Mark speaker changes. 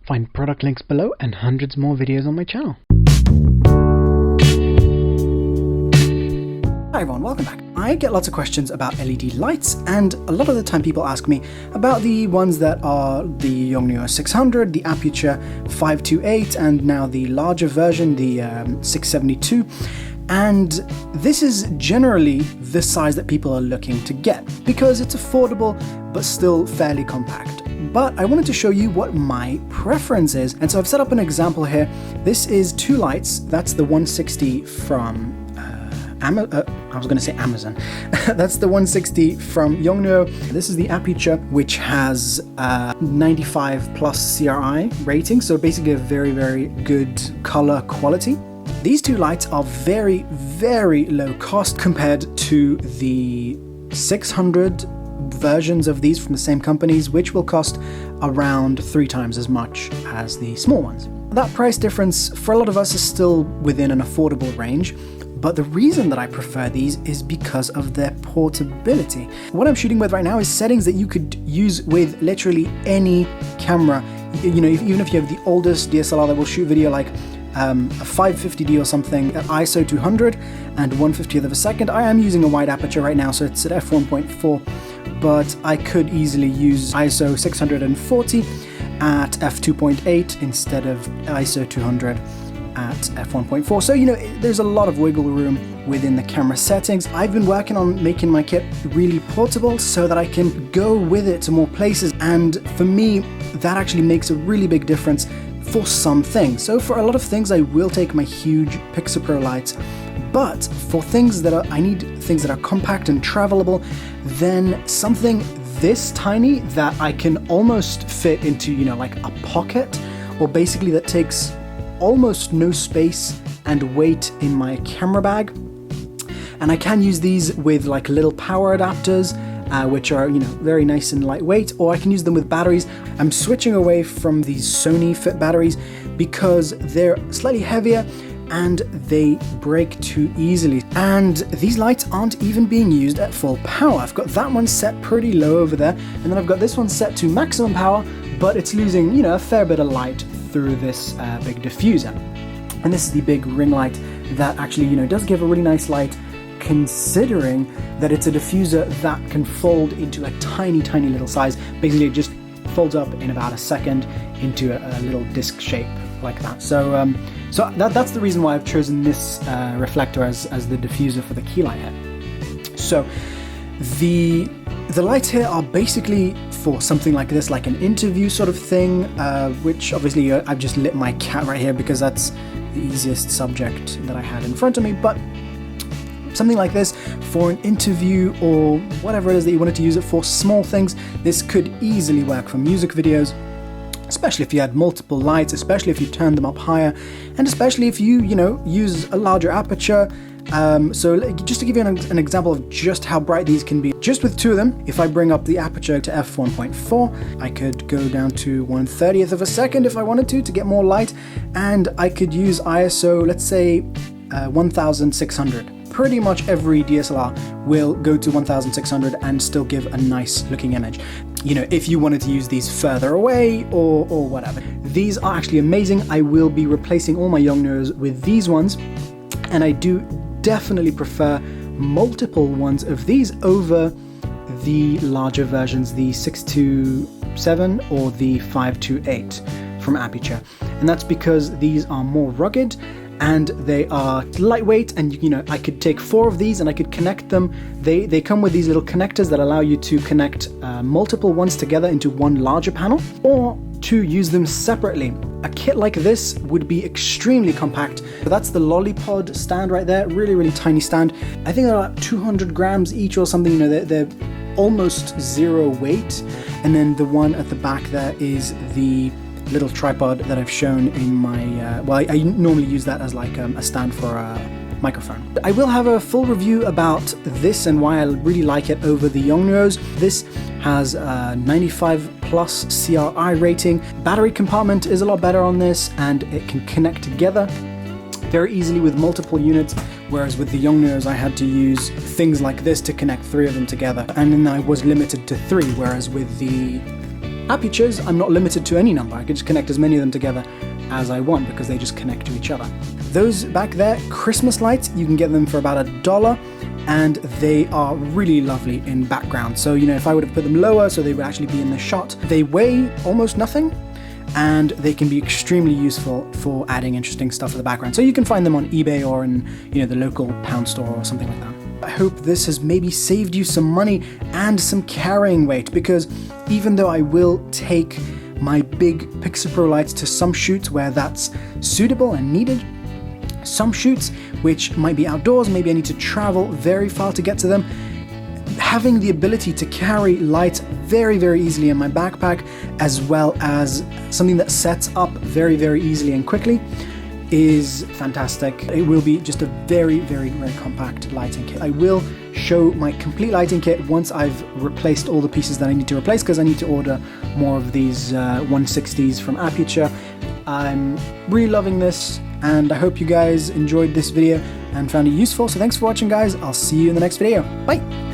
Speaker 1: Find product links below and hundreds more videos on my channel.
Speaker 2: Hi everyone, welcome back. I get lots of questions about LED lights, and a lot of the time people ask me about the ones that are the Yongnuo YN-160, the Aputure 528, and now the larger version, the 672. And this is generally the size that people are looking to get because it's affordable but still fairly compact. But I wanted to show you what my preference is, and so I've set up an example here. This is two lights. That's the 160 from I was going to say Amazon. That's the 160 from Yongnuo. This is the Aputure, which has 95 plus CRI rating, so basically a very, very good color quality. These two lights are very, very low cost compared to the 600 versions of these from the same companies, which will cost around 3 times as much as the small ones. That price difference for a lot of us is still within an affordable range, but the reason that I prefer these is because of their portability. What I'm shooting with right now is settings that you could use with literally any camera. You know, even if you have the oldest DSLR that will shoot video like a 550D or something at ISO 200 and 1/50th of a second. I am using a wide aperture right now, so it's at f1.4, but I could easily use ISO 640 at f2.8 instead of ISO 200 at f1.4. So, you know, there's a lot of wiggle room within the camera settings. I've been working on making my kit really portable so that I can go with it to more places, and for me, that actually makes a really big difference for some things. So for a lot of things, I will take my huge Pixapro lights, but for things that I need things that are compact and travelable, then something this tiny that I can almost fit into, you know, like a pocket, or basically that takes almost no space and weight in my camera bag. And I can use these with like little power adapters, which are, you know, very nice and lightweight, or I can use them with batteries. I'm switching away from these Sony Fit batteries because they're slightly heavier and they break too easily. And these lights aren't even being used at full power. I've got that one set pretty low over there, and then I've got this one set to maximum power, but it's losing, you know, a fair bit of light through this big diffuser. And this is the big ring light that actually, you know, does give a really nice light, considering that it's a diffuser that can fold into a tiny, tiny little size. Basically, it just folds up in about a second into a little disc shape like that. So, that's the reason why I've chosen this reflector as the diffuser for the key light here. So, the lights here are basically for something like this, like an interview sort of thing, which obviously I've just lit my cat right here because that's the easiest subject that I had in front of me, but something like this for an interview or whatever it is that you wanted to use it for, small things, this could easily work for music videos, especially if you had multiple lights, especially if you turned them up higher, and especially if you know, use a larger aperture. So just to give you an example of just how bright these can be, just with two of them, if I bring up the aperture to f1.4, I could go down to 1/30th of a second if I wanted to get more light, and I could use ISO, let's say 1600. Pretty much every DSLR will go to 1600 and still give a nice looking image. You know, if you wanted to use these further away or whatever. These are actually amazing. I will be replacing all my Yongnuos with these ones, and I do definitely prefer multiple ones of these over the larger versions, the 627 or the 528 from Aputure. And that's because these are more rugged and they are lightweight, and you know, I could take 4 of these and I could connect them. They come with these little connectors that allow you to connect multiple ones together into one larger panel, or to use them separately. A kit like this would be extremely compact. So that's the Lollipod stand right there, really, really tiny stand. I think they're like 200 grams each or something, you know, they're almost zero weight. And then the one at the back there is the little tripod that I've shown in my, well, I normally use that as like a stand for a microphone. I will have a full review about this and why I really like it over the Yongnuos. This has a 95 plus CRI rating. Battery compartment is a lot better on this, and it can connect together very easily with multiple units, whereas with the Yongnuos I had to use things like this to connect 3 of them together, and then I was limited to 3, whereas with the Aputures, I'm not limited to any number. I can just connect as many of them together as I want because they just connect to each other. Those back there, Christmas lights, you can get them for about $1, and they are really lovely in background. So, you know, if I would have put them lower so they would actually be in the shot, they weigh almost nothing, and they can be extremely useful for adding interesting stuff to the background. So you can find them on eBay or in, you know, the local pound store or something like that. I hope this has maybe saved you some money and some carrying weight, because even though I will take my big Pixapro lights to some shoots where that's suitable and needed, some shoots which might be outdoors, maybe I need to travel very far to get to them, having the ability to carry lights very, very easily in my backpack, as well as something that sets up very, very easily and quickly, is fantastic. It will be just a very, very, very compact lighting kit. I will show my complete lighting kit once I've replaced all the pieces that I need to replace, because I need to order more of these 160s from Aputure. I'm really loving this, and I hope you guys enjoyed this video and found it useful. So thanks for watching, guys. I'll see you in the next video. Bye!